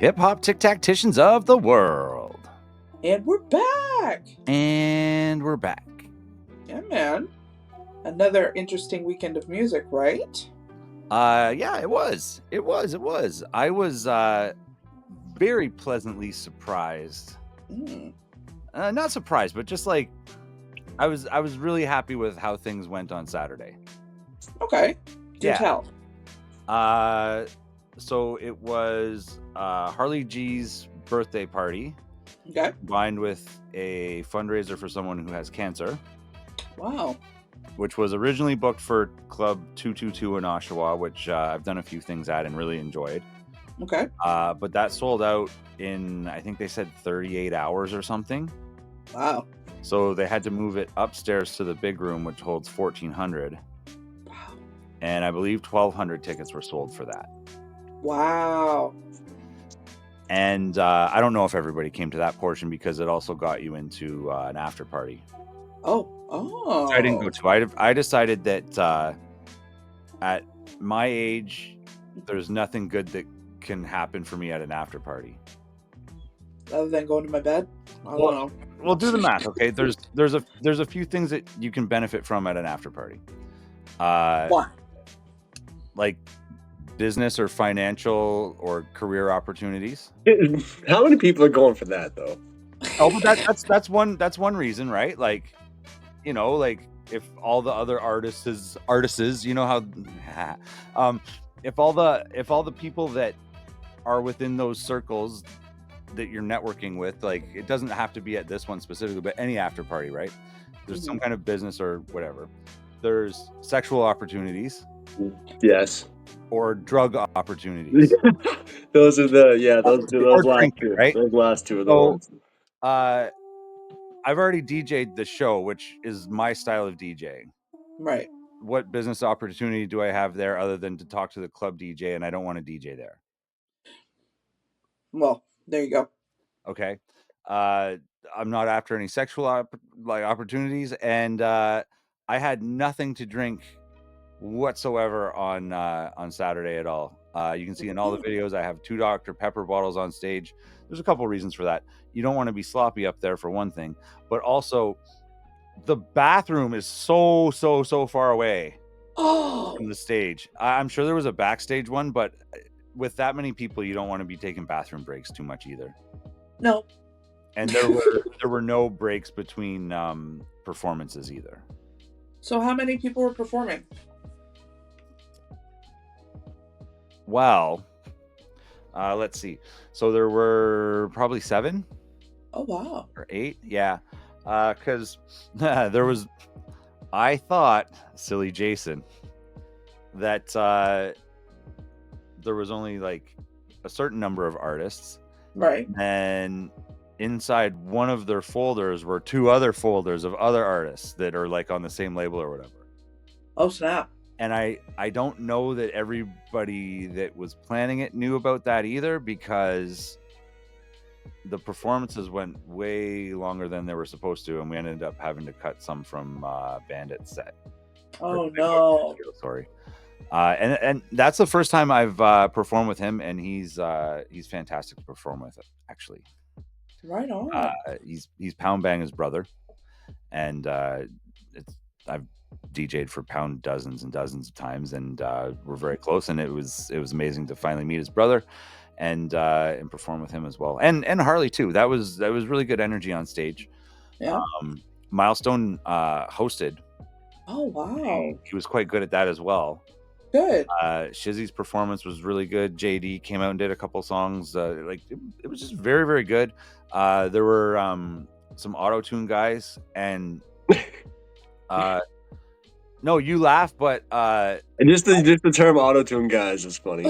Hiphoptictacticians of the world. And we're back. And we're back. Yeah, man. Another interesting weekend of music, right? Yeah, it was. I was very pleasantly surprised. Not surprised, but just like I was really happy with how things went on Saturday. Okay. Do Yeah. tell. So it was Harley G's birthday party Okay. combined with a fundraiser for someone who has cancer. Wow. Which was originally booked for Club 222 in Oshawa, which I've done a few things at and really enjoyed. Okay. But that sold out in, I think they said 38 hours or something. Wow. So they had to move it upstairs to the big room, which holds 1,400. Wow. And I believe 1,200 tickets were sold for that. Wow. And I don't know if everybody came to that portion because it also got you into an after party. Oh. Which I didn't go to. I decided that at my age, there's nothing good that can happen for me at an after party. Other than going to my bed? I don't know. Well, do the math, okay? There's a few things that you can benefit from at an after party. What? Like business or financial or career opportunities. How many people are going for that though? Oh, but that's one reason, right? Like, you know, like if all the other artists, you know how if all the people that are within those circles that you're networking with, like it doesn't have to be at this one specifically, but any after party, right? There's some kind of business or whatever. There's sexual opportunities. Yes. Or drug opportunities. Those are those last drinking, two. Right? Those last two are the ones. I've already DJ'd the show, which is my style of DJing. Right. What business opportunity do I have there other than to talk to the club DJ, and I don't want to DJ there? Well, there you go. Okay. I'm not after any sexual opportunities, and I had nothing to drink whatsoever on Saturday at all. You can see in all the videos I have 2 Dr. Pepper bottles on stage. There's a couple reasons for that. You don't want to be sloppy up there for one thing, but also the bathroom is so far away from the stage. I'm sure there was a backstage one, but with that many people, you don't want to be taking bathroom breaks too much either. No. And there were no breaks between performances either. So how many people were performing? Well, let's see. So there were probably 7. Oh, wow. Or 8, yeah. Because there was, I thought, silly Jason, that there was only like a certain number of artists. Right. And inside one of their folders were 2 other folders of other artists that are like on the same label or whatever. Oh, snap. And I don't know that everybody that was planning it knew about that either, because the performances went way longer than they were supposed to, and we ended up having to cut some from Bandit's set. Oh, no. Sorry. And that's the first time I've performed with him, and he's fantastic to perform with, actually. Right on. He's Pound Bang's brother, and I've DJ'd for Pound dozens and dozens of times, and we're very close, and it was amazing to finally meet his brother and perform with him as well, and Harley too. That was really good energy on stage. Yeah. Milestone hosted. Oh, wow. He was quite good at that as well. Good. Shizzy's performance was really good. JD came out and did a couple songs. Like it was just very, very good. There were some auto-tune guys, and no, you laugh, but and just the term auto-tune guys is funny.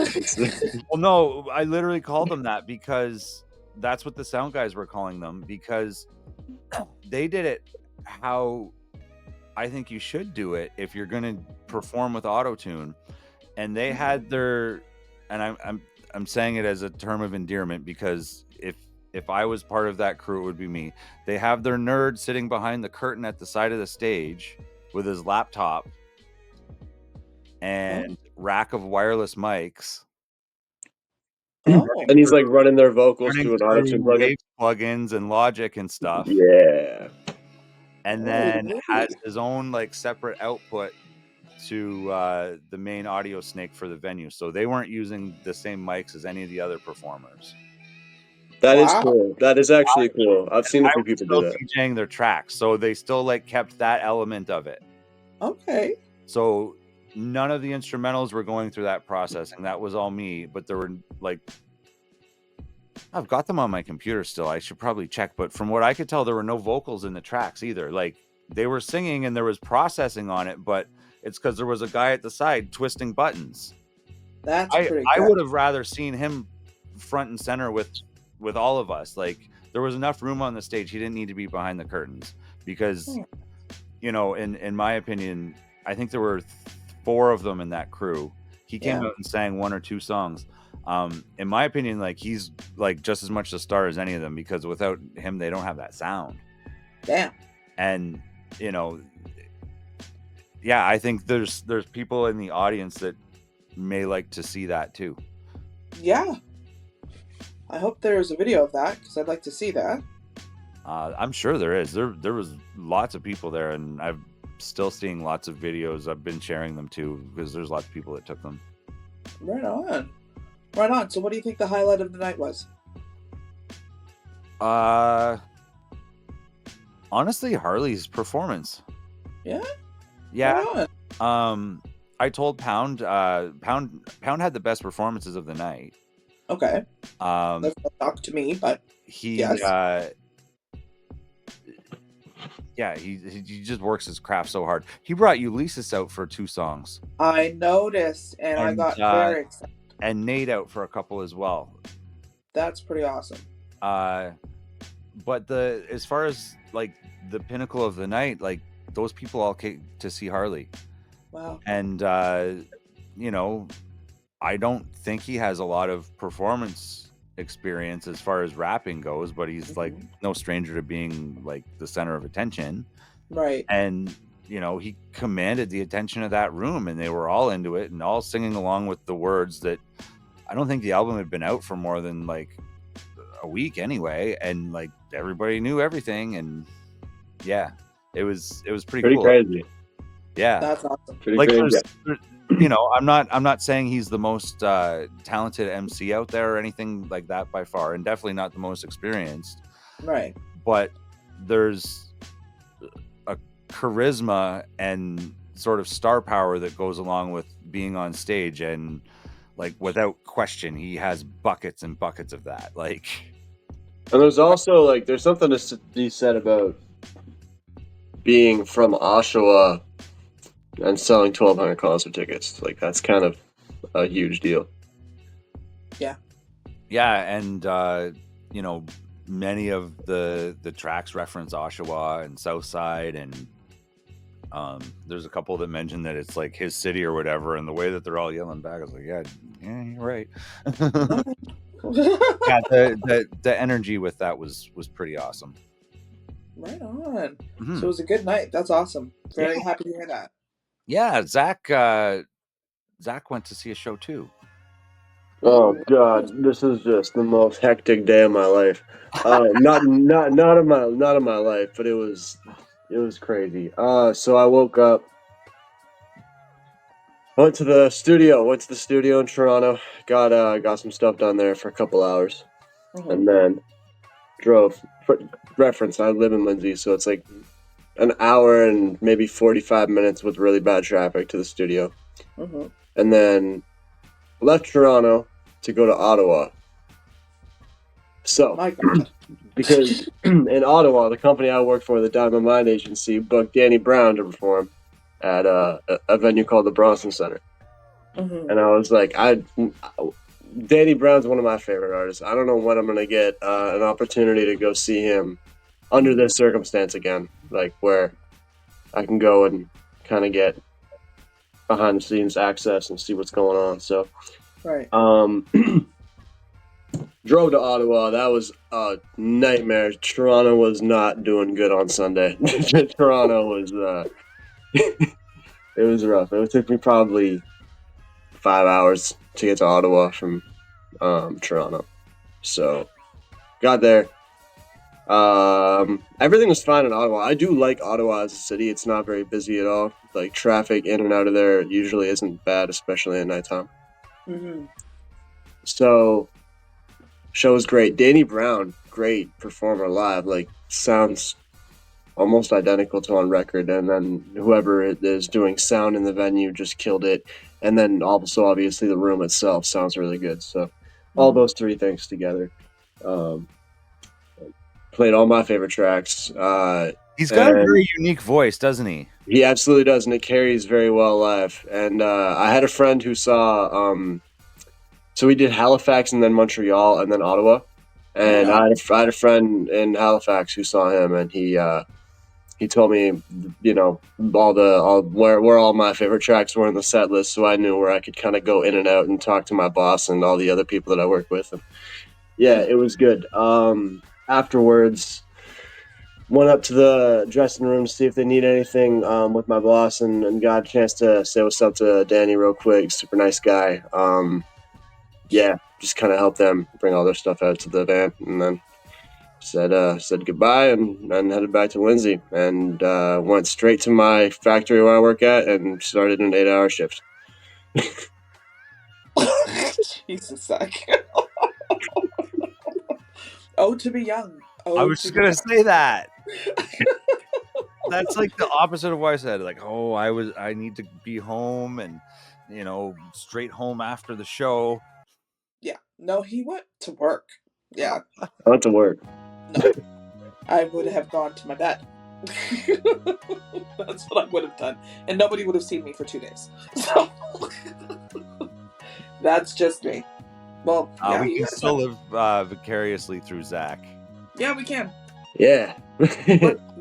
Well, no, I literally called them that because that's what the sound guys were calling them, because they did it how I think you should do it if you're going to perform with auto-tune. And they had their, and I'm saying it as a term of endearment, because if I was part of that crew, it would be me. They have their nerd sitting behind the curtain at the side of the stage with his laptop and rack of wireless mics. Oh, And he's like running their vocals running to an auto-tune through plugin. Waves plugins and Logic and stuff, Yeah. and then has his own like separate output to the main audio snake for the venue. So they weren't using the same mics as any of the other performers. That is wow. cool. That is actually cool. I've seen a I few was people still do that. DJing their tracks, so they still like kept that element of it. Okay. So none of the instrumentals were going through that processing. That was all me. But there were like, I've got them on my computer still. I should probably check. But from what I could tell, there were no vocals in the tracks either. Like they were singing and there was processing on it, but it's because there was a guy at the side twisting buttons. That's I pretty I good. would have rather seen him front and center with all of us. Like there was enough room on the stage. He didn't need to be behind the curtains because, Hmm. you know, in my opinion, I think there were 4 of them in that crew. He came Yeah. out and sang 1 or 2 songs. In my opinion, like he's like just as much a star as any of them because without him, they don't have that sound. Damn. And you know, yeah, I think there's people in the audience that may like to see that too. Yeah. I hope there's a video of that because I'd like to see that. I'm sure there is. There was lots of people there, and I'm still seeing lots of videos. I've been sharing them too because there's lots of people that took them. Right on. Right on. So, what do you think the highlight of the night was? Honestly, Harley's performance. Yeah. Yeah. Right on. I told Pound. Pound had the best performances of the night. Okay. Um, That's a shock to me, but he. yes. Yeah, he just works his craft so hard. He brought Ulysses out for 2 songs. I noticed, and I got very excited. And Nate out for a couple as well. That's pretty awesome. But as far as like the pinnacle of the night, like those people all came to see Harley. Wow. And you know, I don't think he has a lot of performance experience as far as rapping goes, but he's like no stranger to being like the center of attention. Right. And you know, he commanded the attention of that room and they were all into it and all singing along with the words that I don't think the album had been out for more than like a week anyway, and like everybody knew everything, and yeah, it was pretty cool. Crazy. Yeah, that's awesome. Pretty like crazy. you know, I'm not saying he's the most talented MC out there or anything like that by far, and definitely not the most experienced. Right. But there's a charisma and sort of star power that goes along with being on stage, and like without question, he has buckets and buckets of that. Like, and there's also like there's something to be said about being from Oshawa and selling 1,200 concert tickets. Like that's kind of a huge deal. Yeah, and you know, many of the tracks reference Oshawa and Southside, and there's a couple that mention that it's like his city or whatever, and the way that they're all yelling back, I was like, yeah, you're right. Yeah, the energy with that was pretty awesome. Right on. So it was a good night. That's awesome. Very happy to hear that. Yeah, Zach went to see a show too. Oh God, this is just the most hectic day of my life. Not of my life, but it was crazy. So I woke up, went to the studio in Toronto, got some stuff done there for a couple hours, and then drove. For reference, I live in Lindsay, so it's like an hour and maybe 45 minutes with really bad traffic to the studio, and then left Toronto to go to Ottawa. So, My God. because in Ottawa, the company I work for, the Diamond Mine Agency, booked Danny Brown to perform at a venue called the Bronson Center. And I was like, Danny Brown's one of my favorite artists. I don't know when I'm going to get an opportunity to go see him under this circumstance again, like where I can go and kind of get behind the scenes access and see what's going on. So, right. Drove to Ottawa. That was a nightmare. Toronto was not doing good on Sunday. Toronto was it was rough. It took me probably 5 hours to get to Ottawa from Toronto. So got there. Everything was fine in Ottawa. I do like Ottawa as a city. It's not very busy at all. Like traffic in and out of there usually isn't bad, especially at nighttime. Mm-hmm. So show was great. Danny Brown, great performer live. Like sounds almost identical to on record. And then whoever is doing sound in the venue just killed it. And then also obviously the room itself sounds really good. So all those three things together. Um, Played all my favorite tracks. He's got a And very unique voice, doesn't he? he absolutely does, and it carries very well live. And I had a friend who saw. So we did Halifax and then Montreal and then Ottawa. And Yeah. I had a friend in Halifax who saw him, and he told me, you know, where all my favorite tracks were in the set list, so I knew where I could kind of go in and out and talk to my boss and all the other people that I work with. And yeah, it was good. Afterwards, went up to the dressing room to see if they need anything with my boss, and got a chance to say what's up to Danny real quick. Super nice guy. Yeah, just kind of helped them bring all their stuff out to the van, and then said goodbye and headed back to Lindsay, and went straight to my factory where I work at and started an 8-hour shift. Jesus, Zach. Oh, to be young. I Oh, was to just be gonna young. say that. That's like the opposite of what I said. Like, oh, I need to be home and, you know, straight home after the show. Yeah. No, he went to work. Yeah. I went to work. No. I would have gone to my bed. That's what I would have done. And nobody would have seen me for 2 days. So that's just me. Well, yeah, We you can guys still have... live vicariously through Zach. Yeah, we can. Yeah.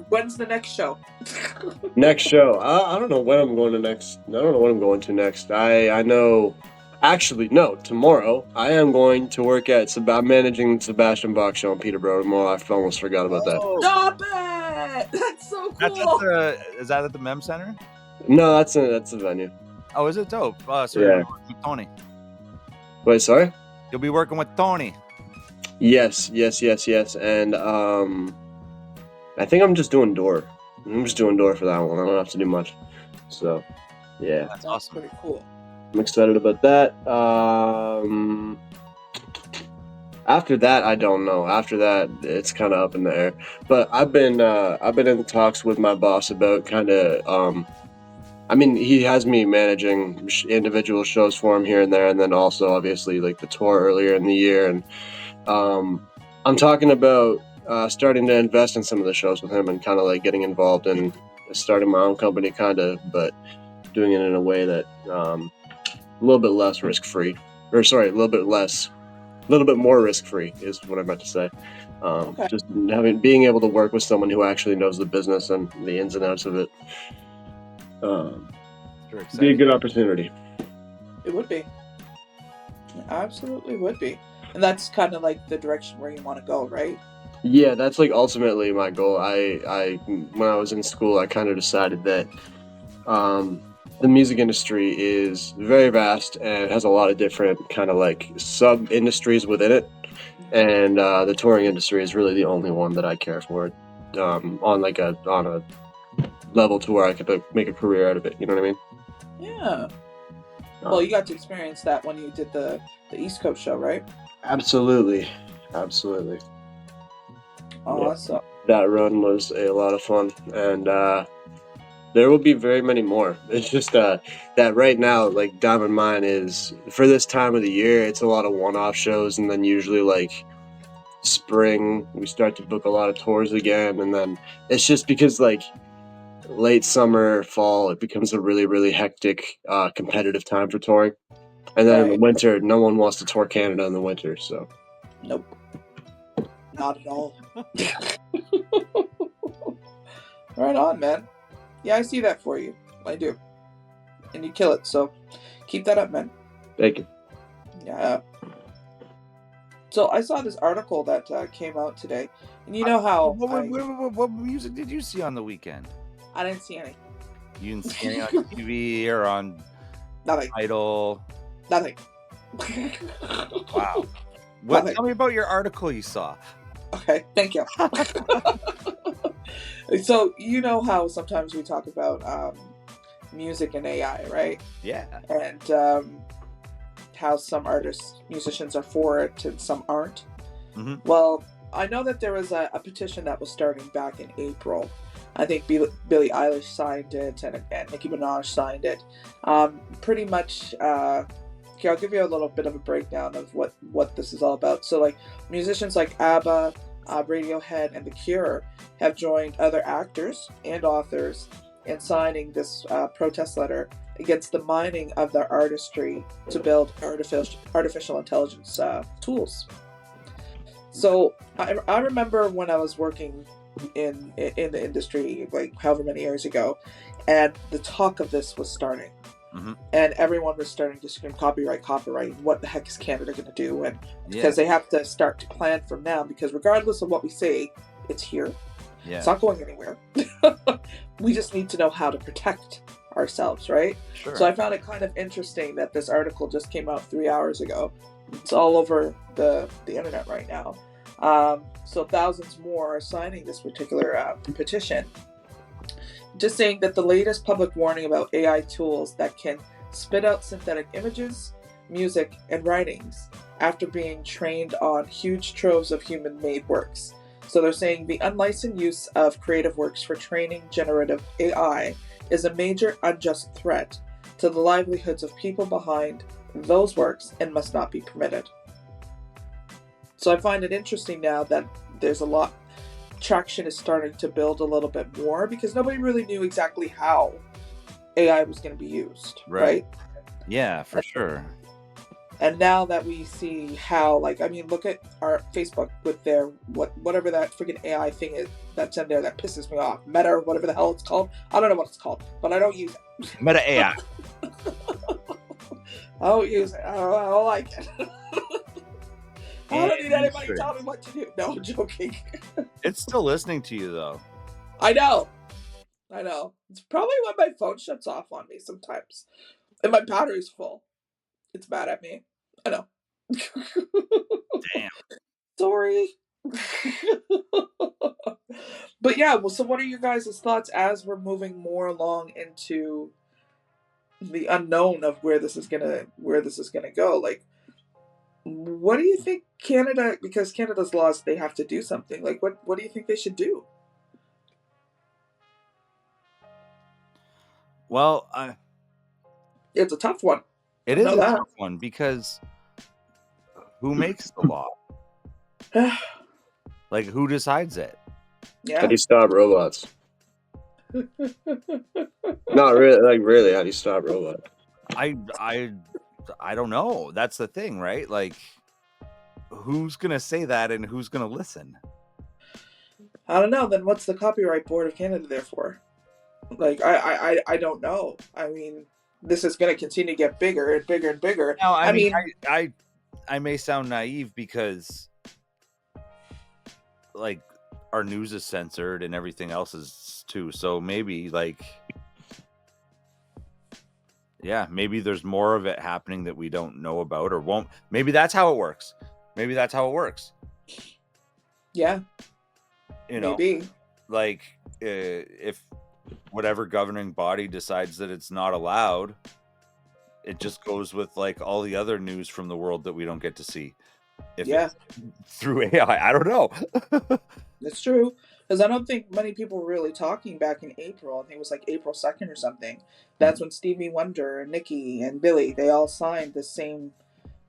When's the next show? Next show. I don't know when I'm going to next. I don't know what I'm going to next. I know. Actually, no. Tomorrow, I am going to work at. I'm managing the Sebastian Bach show in Peterborough tomorrow. I almost forgot about that. Oh, Stop it! That's so that's at cool. is that at the Mem Center? No, that's a venue. Oh, is it dope? So Yeah. you'll be working with Tony. Wait, sorry. You'll be working with Tony. Yes. And I think I'm just doing door. I'm just doing door for that one. I don't have to do much. So, yeah. That's That's awesome. pretty cool. I'm excited about that. After that, I don't know. After that, it's kind of up in the air. But I've been in talks with my boss about kind of. I mean, he has me managing individual shows for him here and there, and then also obviously like the tour earlier in the year. And I'm talking about starting to invest in some of the shows with him and kind of like getting involved in starting my own company, kind of, but doing it in a way that a little bit less risk free, or sorry, a little bit more risk free is what I meant to say. Okay. Just being able to work with someone who actually knows the business and the ins and outs of it. Be a good opportunity. It would be. It absolutely would be. And that's kind of like the direction where you want to go, right? Yeah, that's like ultimately my goal. I when I was in school, I kind of decided that the music industry is very vast and has a lot of different kind of like sub industries within it, and the touring industry is really the only one that I care for, on a level to where I could make a career out of it. You know what I mean? Yeah. Well, you got to experience that when you did the East Coast show, right? Absolutely. Awesome. Yeah, that run was a lot of fun, and there will be very many more. It's just that right now, like Diamond Mine is for this time of the year, it's a lot of one-off shows, and then usually like spring we start to book a lot of tours again, and then it's just because like late summer, fall, it becomes a really, really hectic, competitive time for touring. And then in the Right. winter, no one wants to tour Canada in the winter, so. Nope. Not at all. Right on, man. Yeah, I see that for you. I do. And you kill it, so keep that up, man. Thank you. Yeah. So I saw this article that came out today, and you know how What music did you see on the weekend? I didn't see any. You didn't see any on TV or on Nothing. Idol? Nothing. Wow. Nothing. Tell me about your article you saw. Okay, thank you. So you know how sometimes we talk about music and AI, right? Yeah. And how some artists, musicians are for it and some aren't. Mhm. Well, I know that there was a petition that was starting back in April. I think Billie Eilish signed it and Nicki Minaj signed it. Pretty much, okay, I'll give you a little bit of a breakdown of what this is all about. So, like, musicians like ABBA, Radiohead, and The Cure have joined other actors and authors in signing this protest letter against the mining of their artistry to build artificial intelligence tools. So I remember when I was working in the industry, like however many years ago, and the talk of this was starting, and everyone was starting to scream copyright, copyright. What the heck is Canada going to do? And Yeah. because they have to start to plan from now, because regardless of what we say, it's here. Yeah. It's not going anywhere. We just need to know how to protect ourselves, right? Sure. So I found it kind of interesting that this article just came out 3 hours ago. It's all over the internet right now. So thousands more are signing this particular petition, just saying that the latest public warning about AI tools that can spit out synthetic images, music, and writings after being trained on huge troves of human-made works. So they're saying the unlicensed use of creative works for training generative AI is a major unjust threat to the livelihoods of people behind those works and must not be permitted. So I find it interesting now that there's a lot, traction is starting to build a little bit more because nobody really knew exactly how AI was going to be used, right? Yeah, for sure. And now that we see how, like, I mean, look at our Facebook with their whatever that freaking AI thing is that's in there that pisses me off. Meta or whatever the hell it's called. I don't know what it's called, but I don't use it. Meta AI. I don't use it. I don't like it. I don't need anybody telling me what to do. No, I'm joking. It's still listening to you though. I know. It's probably when my phone shuts off on me sometimes. And my battery's full. It's mad at me. I know. Damn. Sorry. But yeah, well, so what are your guys' thoughts as we're moving more along into the unknown of where this is gonna go? Like, what do you think Canada, because Canada's laws, they have to do something. Like, what do you think they should do? Well, It's a tough one. it is a tough one because who makes the law? Like, who decides it? Yeah. How do you stop robots? Not really. Like, really, how do you stop robots? I don't know. That's the thing, right? Like, who's gonna say that and who's gonna listen? I don't know. Then what's the Copyright Board of Canada there for? Like, I don't know. I mean, this is going to continue to get bigger and bigger and bigger. Now, I mean, I may sound naive because, like, our news is censored and everything else is too. So maybe, like, yeah, maybe there's more of it happening that we don't know about or won't. Maybe that's how it works. Yeah. You know, maybe. Like, if whatever governing body decides that it's not allowed, it just goes with like all the other news from the world that we don't get to see. If it's through AI, I don't know. That's true. Because I don't think many people were really talking back in April. I think it was like April 2nd or something. That's when Stevie Wonder and Nicki and Billy, they all signed the same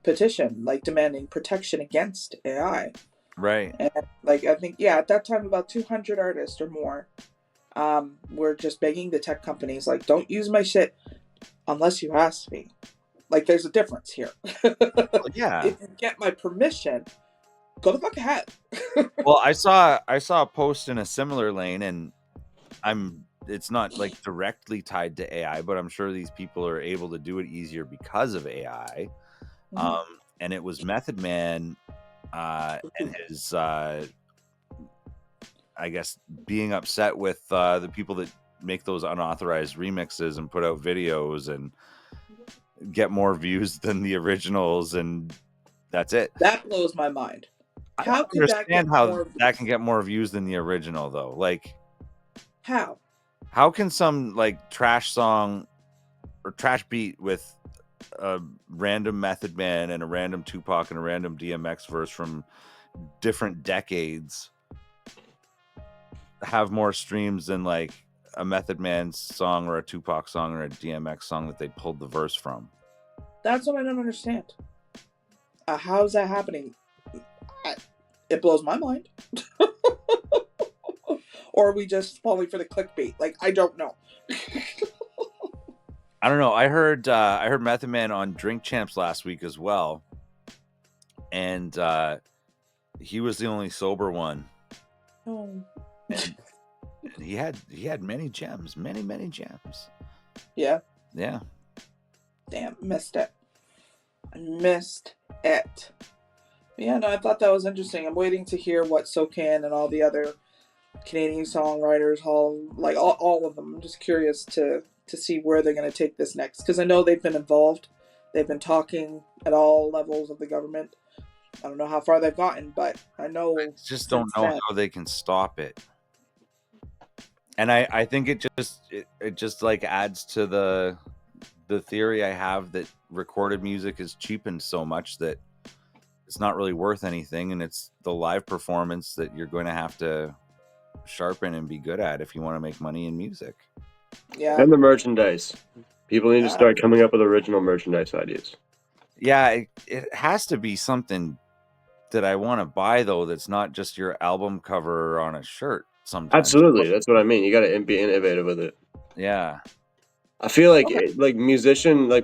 petition, like demanding protection against AI. Right. And like, I think, yeah, at that time, about 200 artists or more were just begging the tech companies, like, don't use my shit unless you ask me. Like, there's a difference here. Yeah. If you get my permission, go the fuck ahead. Well, I saw a post in a similar lane, and it's not like directly tied to AI, but I'm sure these people are able to do it easier because of AI. And it was Method Man and his I guess being upset with the people that make those unauthorized remixes and put out videos, and get more views than the originals, and that's it. That blows my mind. I How don't could that get understand how more that views? can get more views than the original, though. Like, How? how can some like trash song or trash beat with a random Method Man and a random Tupac and a random DMX verse from different decades have more streams than like a Method Man song or a Tupac song or a DMX song that they pulled the verse from? That's what I don't understand. How is that happening? It blows my mind. Or are we just falling for the clickbait? Like, I don't know. I don't know. I heard Method Man on Drink Champs last week as well, and he was the only sober one. Oh. And he had many gems, many gems. Yeah. Yeah. Damn, missed it. I missed it. Yeah, no, I thought that was interesting. I'm waiting to hear what SoCan and all the other Canadian songwriters, all of them. I'm just curious to see where they're going to take this next, because I know they've been involved. They've been talking at all levels of the government. I don't know how far they've gotten, but I know I just don't know then, how they can stop it. And I think it just like adds to the theory I have that recorded music is cheapened so much that it's not really worth anything, and it's the live performance that you're going to have to sharpen and be good at if you want to make money in music. Yeah. And the merchandise. People need to start coming up with original merchandise ideas. Yeah, it has to be something that I want to buy, though, that's not just your album cover on a shirt sometimes. Absolutely. That's what I mean. You got to be innovative with it. Yeah. I feel like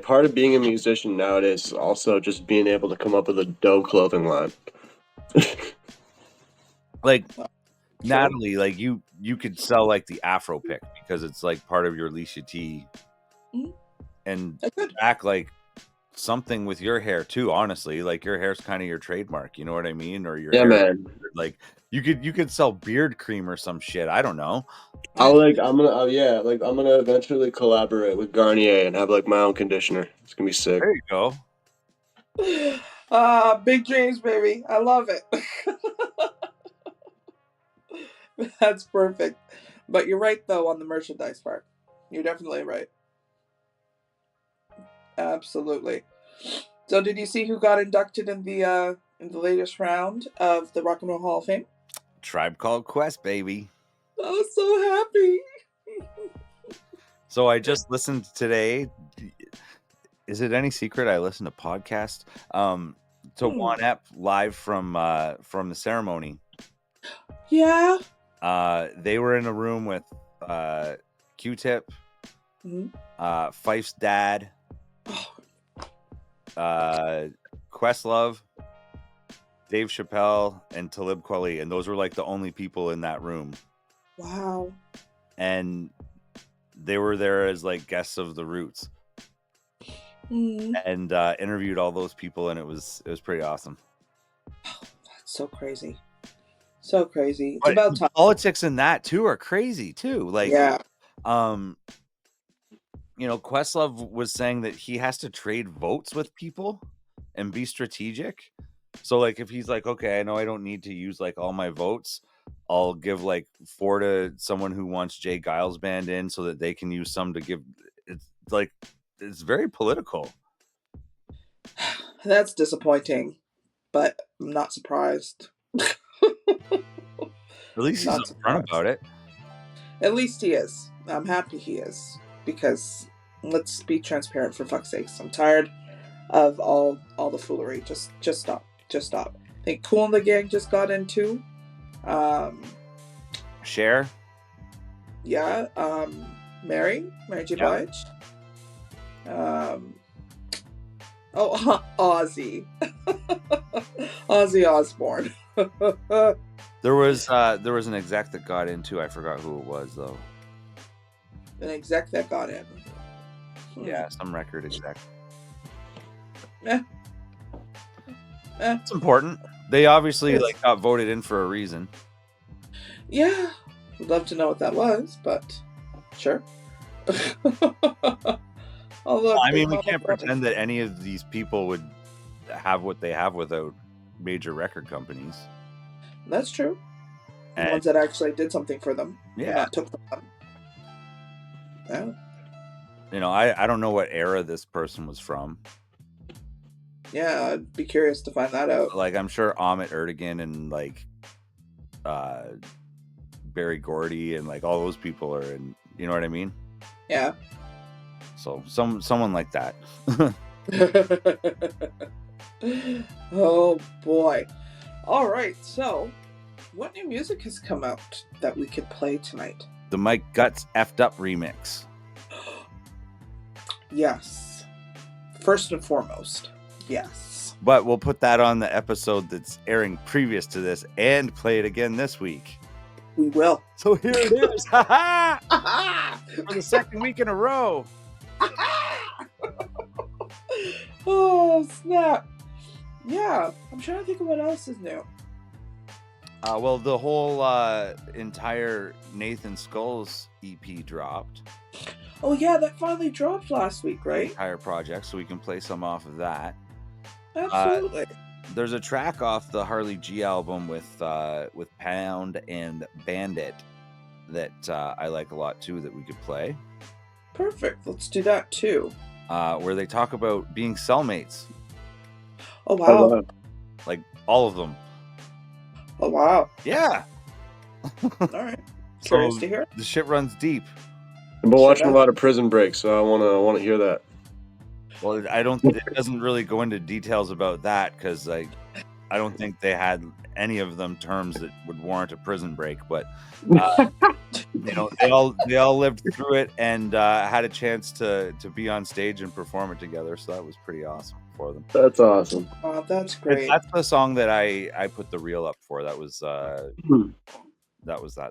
part of being a musician nowadays is also just being able to come up with a dope clothing line. Like Sure. Natalie, like you could sell like the Afro pick because it's like part of your Alicia T. Mm-hmm. And Jack, like something with your hair too, honestly. Like your hair's kind of your trademark, you know what I mean? Or your hair, man. Like you could sell beard cream or some shit. I don't know. I'm gonna eventually collaborate with Garnier and have like my own conditioner. It's gonna be sick. There you go. Big dreams, baby. I love it. That's perfect. But you're right though on the merchandise part. You're definitely right. Absolutely. So did you see who got inducted in the latest round of the Rock and Roll Hall of Fame? Tribe Called Quest, baby. I was so happy. So I just listened today. Is it any secret I listened to podcast? To Juan Ep live from the ceremony. Yeah. They were in a room with Q-Tip, Fife's dad, Questlove, Dave Chappelle, and Talib Kweli, and those were like the only people in that room. Wow. And they were there as like guests of the Roots. And interviewed all those people, and it was pretty awesome. Oh, that's so crazy. So crazy. It's but about time. Politics in that too are crazy too. Like, yeah. Questlove was saying that he has to trade votes with people and be strategic. So like if he's like, okay, I know I don't need to use like all my votes, I'll give like 4 to someone who wants Jay Giles band in so that they can use some to give. It's like, it's very political. That's disappointing, but I'm not surprised. At least he's upfront about it. At least he is. I'm happy he is, because let's be transparent, for fuck's sakes. I'm tired of all the foolery. Just stop. Just stop. I think Kool and the Gang just got in too. Cher. Yeah. Mary J. Blige. Ozzy. Ozzy Osbourne. There was an exec that got into. I forgot who it was though. An exec that got in. Yeah, some record exec. It's important. They obviously got voted in for a reason. Yeah, would love to know what that was, but sure. Oh, look, I Big mean, we Mama can't Thornton. pretend that any of these people would have what they have without major record companies. That's true. The And ones that actually did something for them. yeah, And not took from them. Yeah. you know, I don't know what era this person was from. Yeah, I'd be curious to find that out. Like, I'm sure Amit Erdogan and like Barry Gordy and like all those people are in. You know what I mean? Yeah. So someone like that. Oh boy. All right. So, what new music has come out that we could play tonight? The Mike Guts Effed Up remix. Yes. First and foremost, yes. But we'll put that on the episode that's airing previous to this and play it again this week. We will. So here it is. Ha ha! For the second week in a row. Oh, snap. Yeah. I'm trying to think of what else is new. Well, the whole entire Nathan Skulls EP dropped. Oh, yeah. That finally dropped last week, right? Entire project, so we can play some off of that. Absolutely. There's a track off the Harley G album with Pound and Bandit that I like a lot too that we could play. Perfect. Let's do that too. Where they talk about being cellmates. Oh, wow. wow. Like all of them. Oh, wow. Yeah. All right. Curious to hear. The shit runs deep. I've been watching a lot of Prison Break, so I wanna hear that. Well, it doesn't really go into details about that because I don't think they had any of them terms that would warrant a prison break. But you know, they all lived through it and had a chance to be on stage and perform it together. So that was pretty awesome for them. That's awesome. Oh, that's great. That's the song that I put the reel up for. That was that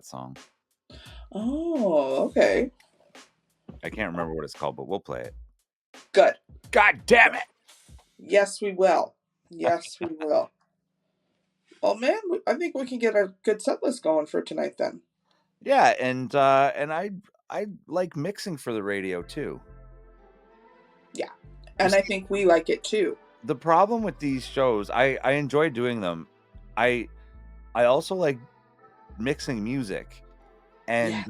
song. Oh, okay. I can't remember what it's called, but we'll play it. Good. God damn it! Yes, we will. Yes, we will. Well, man, I think we can get a good set list going for tonight then. Yeah, and I like mixing for the radio too. Yeah, and I think we like it too. The problem with these shows, I enjoy doing them. I also like mixing music, and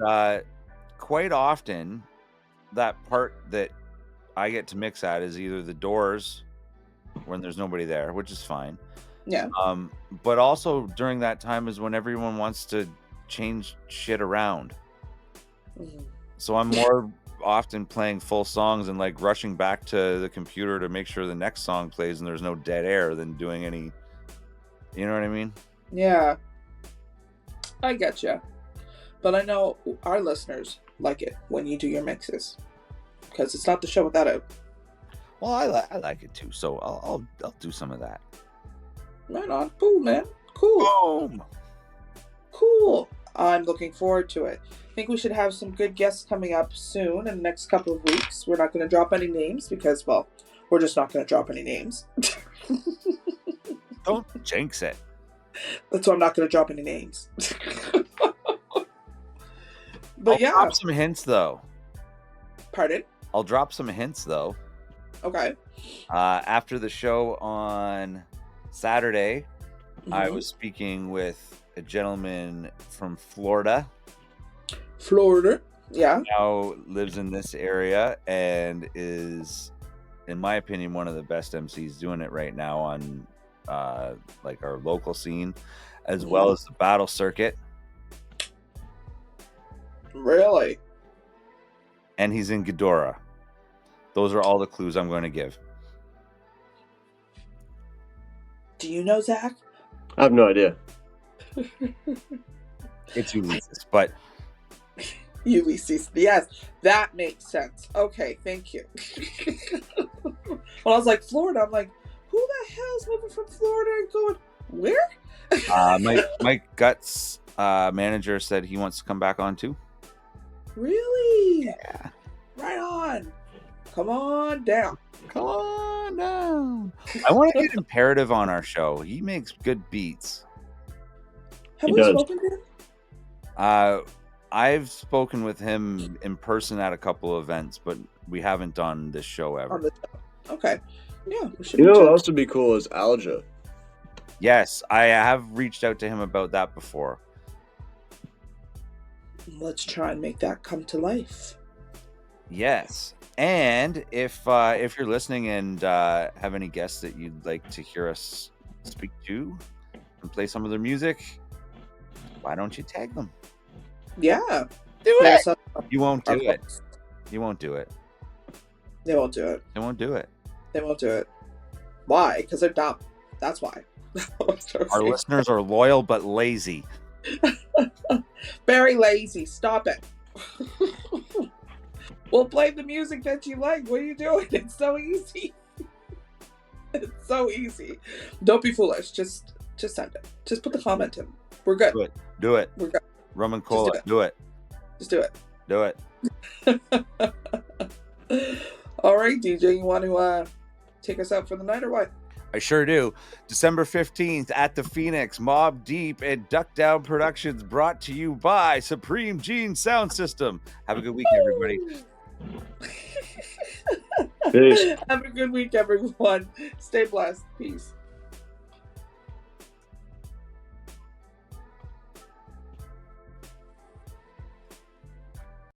quite often that part that I get to mix at is either the Doors when there's nobody there, which is fine. Yeah. But also during that time is when everyone wants to change shit around. Mm-hmm. So I'm more often playing full songs and like rushing back to the computer to make sure the next song plays and there's no dead air than doing any, you know what I mean? Yeah. I get you. But I know our listeners like it when you do your mixes. Because it's not the show without it. Well, I like it too, so I'll do some of that. Right on. Cool, man. Cool. Boom. Cool. I'm looking forward to it. I think we should have some good guests coming up soon in the next couple of weeks. We're not going to drop any names because, well, we're just not going to drop any names. Don't jinx it. That's why I'm not going to drop any names. But I'll drop some hints though. Pardon? I'll drop some hints though. Okay. After the show on Saturday, I was speaking with a gentleman from Florida. Yeah. Now lives in this area and is, in my opinion, one of the best MCs doing it right now on like our local scene, as well as the battle circuit. Really? And he's in Ghidorah. Those are all the clues I'm going to give. Do you know Zach? I have no idea. It's Ulysses, but Ulysses. Yes, that makes sense. Okay, thank you. When I was like Florida, I'm like, who the hell is moving from Florida and going where? Mike Guts' manager said he wants to come back on too. Really? Yeah. Right on. Come on down. Come on down. I want to get Imperative on our show. He makes good beats. Have He we does. spoken to him? I've spoken with him in person at a couple of events, but we haven't done this show ever. On the show. Okay. Yeah, we should You know reach what out. else would be cool is Alja. Yes, I have reached out to him about that before. Let's try and make that come to life. Yes. And if you're listening and have any guests that you'd like to hear us speak to and play some of their music, why don't you tag them? Yeah. Do Hit it. us up. You won't Our do it. folks. You won't do it. They won't do it. They won't do it. They won't do it. Why? Because they're dumb. That's why. Our listeners are loyal but lazy. Very lazy. Stop it. We'll play the music that you like. What are you doing? It's so easy. It's so easy. Don't be foolish. Just send it. Just put the comment in. We're good. Do it. Do it. We're good. Rum and cola. Do it. Just do it. Do it. All right, DJ, you want to take us out for the night or what? I sure do. December 15th at the Phoenix, Mob Deep and Duck Down Productions, brought to you by Supreme Gene Sound System. Have a good week, everybody. Peace. Have a good week, everyone. Stay blessed. Peace.